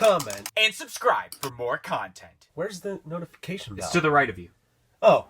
comment, and subscribe for more content. Where's the notification bell? It's to the right of you. Oh.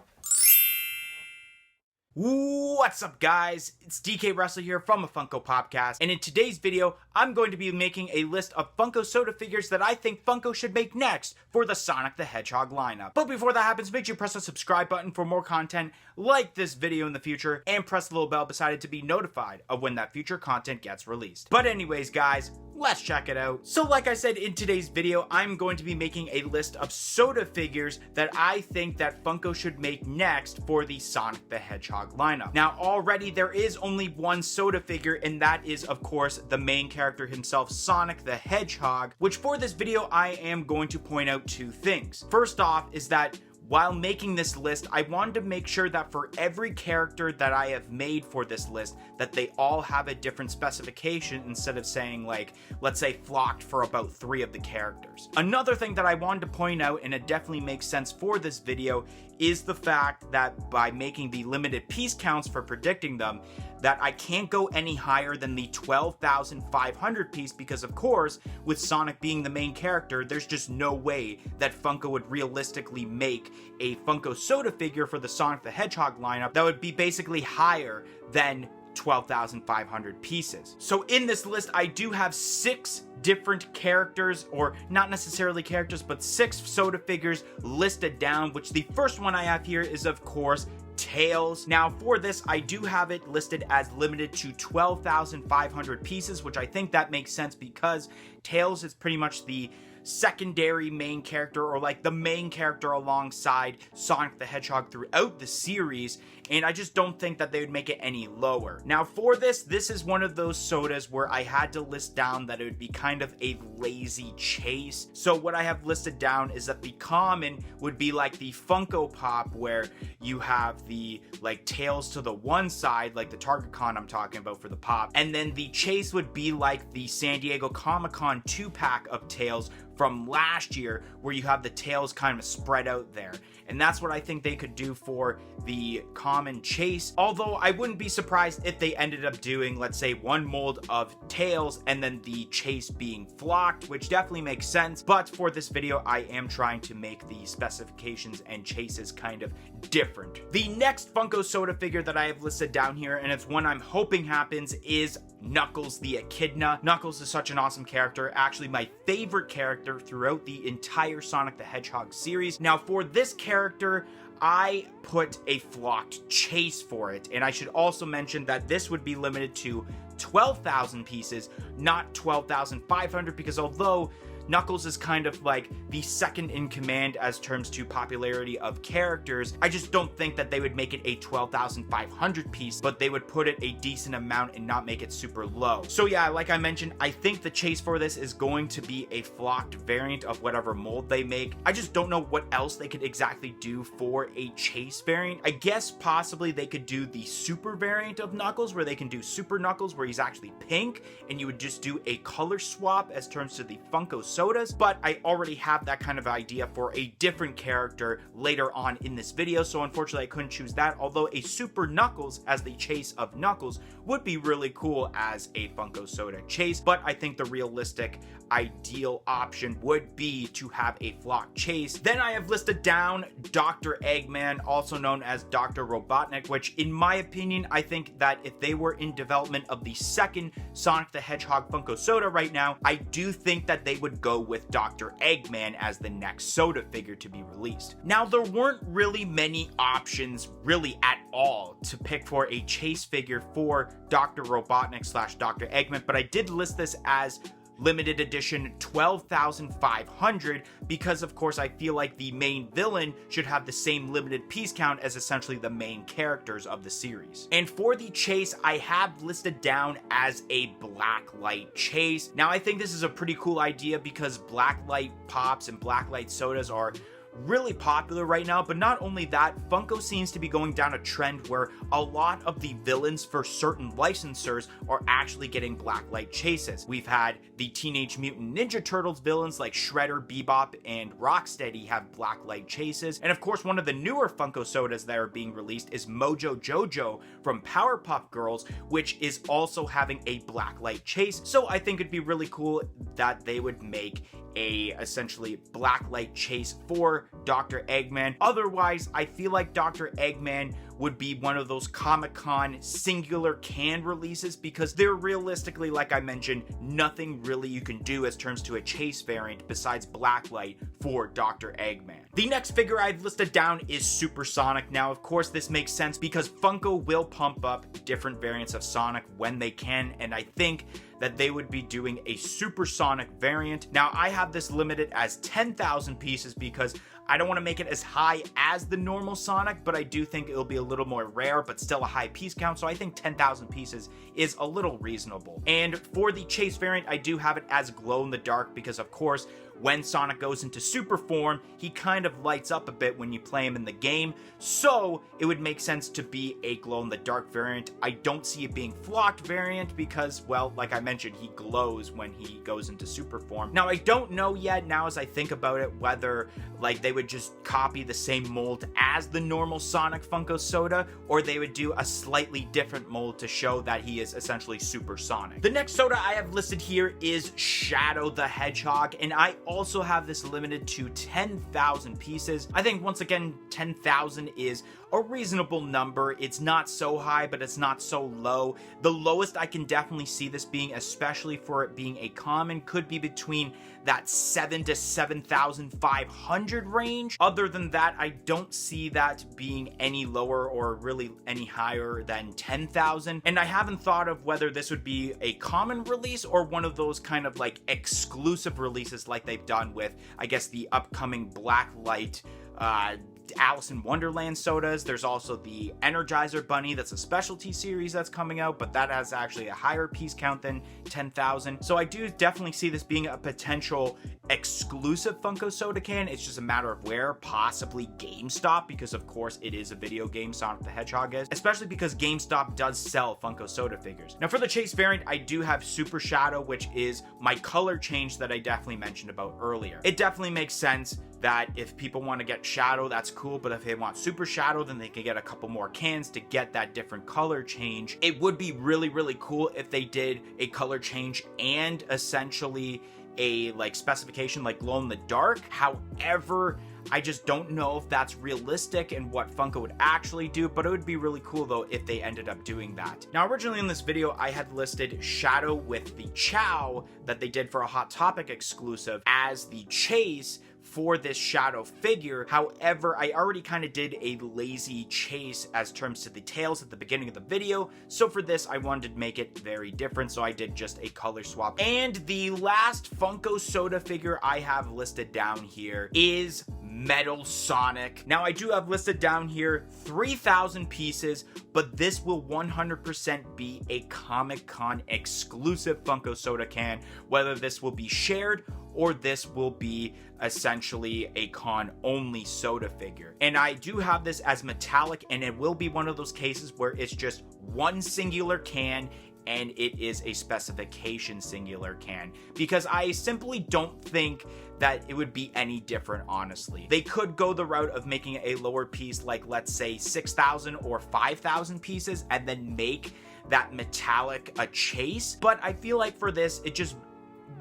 What's up, guys? It's DK Wrestler here from a Funko Popcast, and in today's video, I'm going to be making a list of Funko Soda figures that I think Funko should make next for the Sonic the Hedgehog lineup. But before that happens, make sure you press the subscribe button for more content like this video in the future, and press the little bell beside it to be notified of when that future content gets released. But anyways, guys, let's check it out. So like I said, in today's video, I'm going to be making a list of soda figures that I think that Funko should make next for the Sonic the Hedgehog lineup. Now, already there is only one soda figure, and that is, of course, the main character himself, Sonic the Hedgehog, which for this video, I am going to point out two things. First off is that while making this list, I wanted to make sure that for every character that I have made for this list, that they all have a different specification instead of saying, like, let's say flocked for about 3 of the characters. Another thing that I wanted to point out, and it definitely makes sense for this video, is the fact that by making the limited piece counts for predicting them, that I can't go any higher than the 12,500 piece because, of course, with Sonic being the main character, there's just no way that Funko would realistically make a Funko Soda figure for the Sonic the Hedgehog lineup that would be basically higher than 12,500 pieces. So in this list, I do have 6 different characters, or not necessarily characters, but 6 soda figures listed down, which the first one I have here is, of course, Tails. Now for this, I do have it listed as limited to 12,500 pieces, which I think that makes sense because Tails is pretty much the secondary main character, or like the main character alongside Sonic the Hedgehog throughout the series, and I just don't think that they would make it any lower. Now for this is one of those sodas where I had to list down that it would be kind of a lazy chase. So what I have listed down is that the common would be like the Funko Pop, where you have the like Tails to the one side, like the Target Con I'm talking about for the pop, and then the chase would be like the San Diego Comic-Con 2-pack of Tails from last year, where you have the tails kind of spread out there. And that's what I think they could do for the common chase. Although I wouldn't be surprised if they ended up doing, let's say, one mold of Tails and then the chase being flocked, which definitely makes sense. But for this video, I am trying to make the specifications and chases kind of different. The next Funko Soda figure that I have listed down here, and it's one I'm hoping happens, is Knuckles the Echidna. Knuckles is such an awesome character, actually my favorite character throughout the entire Sonic the Hedgehog series. Now for this character, I put a flocked chase for it, and I should also mention that this would be limited to 12,000 pieces, not 12,500, because although Knuckles is kind of like the second in command as terms to popularity of characters, I just don't think that they would make it a 12,500 piece, but they would put it a decent amount and not make it super low. So yeah, like I mentioned, I think the chase for this is going to be a flocked variant of whatever mold they make. I just don't know what else they could exactly do for a chase variant. I guess possibly they could do the super variant of Knuckles, where they can do Super Knuckles, where he's actually pink, and you would just do a color swap as terms to the Funko Sodas, but I already have that kind of idea for a different character later on in this video, so unfortunately I couldn't choose that, although a Super Knuckles as the chase of Knuckles would be really cool as a Funko Soda chase, but I think the realistic ideal option would be to have a flock chase. Then I have listed down Dr. Eggman, also known as Dr. Robotnik, which in my opinion, I think that if they were in development of the second Sonic the Hedgehog Funko Soda right now, I do think that they would go with Dr. Eggman as the next soda figure to be released. Now, there weren't really many options really at all to pick for a chase figure for Dr. Robotnik / Dr. Eggman, but I did list this as limited edition 12,500 because of course I feel like the main villain should have the same limited piece count as essentially the main characters of the series. And for the chase, I have listed down as a blacklight chase. Now I think this is a pretty cool idea because blacklight pops and blacklight sodas are really popular right now. But not only that, Funko seems to be going down a trend where a lot of the villains for certain licensors are actually getting blacklight chases. We've had the Teenage Mutant Ninja Turtles villains like Shredder, Bebop, and Rocksteady have blacklight chases. And of course, one of the newer Funko sodas that are being released is Mojo Jojo from Powerpuff Girls, which is also having a blacklight chase. So I think it'd be really cool that they would make a essentially blacklight chase for Dr. Eggman. Otherwise, I feel like Dr. Eggman would be one of those Comic-Con singular can releases, because they're realistically, like I mentioned, nothing really you can do as terms to a chase variant besides blacklight for Dr. Eggman. The next figure I've listed down is Supersonic. Now, of course, this makes sense because Funko will pump up different variants of Sonic when they can, and I think that they would be doing a Supersonic variant. Now, I have this limited as 10,000 pieces because I don't want to make it as high as the normal Sonic, but I do think it'll be a little more rare, but still a high piece count, so I think 10,000 pieces is a little reasonable. And for the chase variant, I do have it as glow-in-the-dark because, of course, when Sonic goes into super form, he kind of lights up a bit when you play him in the game, so it would make sense to be a glow-in-the-dark variant. I don't see it being flocked variant because, well, like I mentioned, he glows when he goes into super form. Now, I don't know yet, now as I think about it, whether like they would just copy the same mold as the normal Sonic Funko soda, or they would do a slightly different mold to show that he is essentially supersonic. The next soda I have listed here is Shadow the Hedgehog, and I also have this limited to 10,000 pieces. I think once again 10,000 is a reasonable number. It's not so high, but it's not so low. The lowest I can definitely see this being, especially for it being a common, could be between that 7 to 7,500 range. Other than that, I don't see that being any lower or really any higher than 10,000. And I haven't thought of whether this would be a common release or one of those kind of like exclusive releases like they've done with, I guess, the upcoming Blacklight Alice in Wonderland sodas. There's also the Energizer Bunny, that's a specialty series that's coming out, but that has actually a higher piece count than 10,000. So I do definitely see this being a potential exclusive Funko soda can. It's just a matter of where, possibly GameStop, because of course it is a video game, Sonic the Hedgehog is, especially because GameStop does sell Funko soda figures. Now for the chase variant, I do have Super Shadow, which is my color change that I definitely mentioned about earlier. It definitely makes sense that if people want to get Shadow, that's cool, but if they want Super Shadow, then they can get a couple more cans to get that different color change. It would be really, really cool if they did a color change and essentially a like specification like glow in the dark. However, I just don't know if that's realistic and what Funko would actually do, but it would be really cool though if they ended up doing that. Now, originally in this video, I had listed Shadow with the Chow that they did for a Hot Topic exclusive as the chase for this Shadow figure. However, I already kind of did a lazy chase as terms to the tails at the beginning of the video, so for this I wanted to make it very different, so I did just a color swap. And the last Funko soda figure I have listed down here is Metal Sonic. Now, I do have listed down here 3,000 pieces, but this will 100% be a Comic-Con exclusive Funko soda can, whether this will be shared or this will be essentially a con-only soda figure. And I do have this as metallic, and it will be one of those cases where it's just one singular can and it is a specification singular can, because I simply don't think that it would be any different, honestly. They could go the route of making a lower piece, like let's say 6,000 or 5,000 pieces, and then make that metallic a chase, but I feel like for this, it just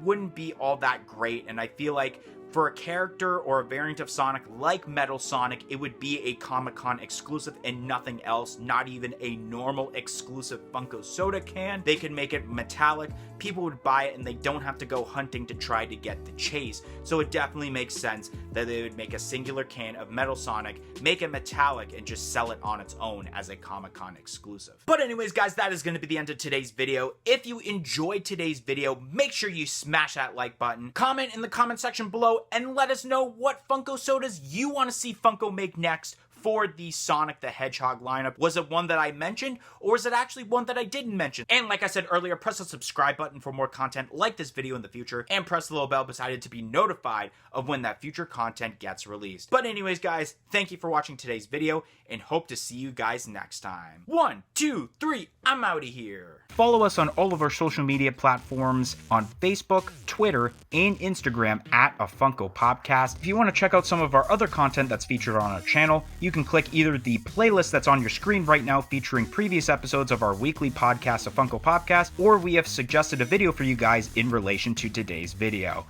wouldn't be all that great, and I feel like for a character or a variant of Sonic like Metal Sonic, it would be a Comic-Con exclusive and nothing else, not even a normal exclusive Funko soda can. They could make it metallic, people would buy it, and they don't have to go hunting to try to get the chase. So it definitely makes sense that they would make a singular can of Metal Sonic, make it metallic, and just sell it on its own as a Comic-Con exclusive. But anyways, guys, that is going to be the end of today's video. If you enjoyed today's video, make sure you smash that like button, comment in the comment section below, and let us know what Funko sodas you want to see Funko make next for the Sonic the Hedgehog lineup. Was it one that I mentioned, or is it actually one that I didn't mention? And like I said earlier, press the subscribe button for more content like this video in the future, and press the little bell beside it to be notified of when that future content gets released. But anyways, guys, thank you for watching today's video, and hope to see you guys next time. 1, 2, 3, I'm outie here. Follow us on all of our social media platforms on Facebook, Twitter, and Instagram at A Funko Popcast. If you want to check out some of our other content that's featured on our channel, you can click either the playlist that's on your screen right now featuring previous episodes of our weekly podcast, A Funko Popcast, or we have suggested a video for you guys in relation to today's video.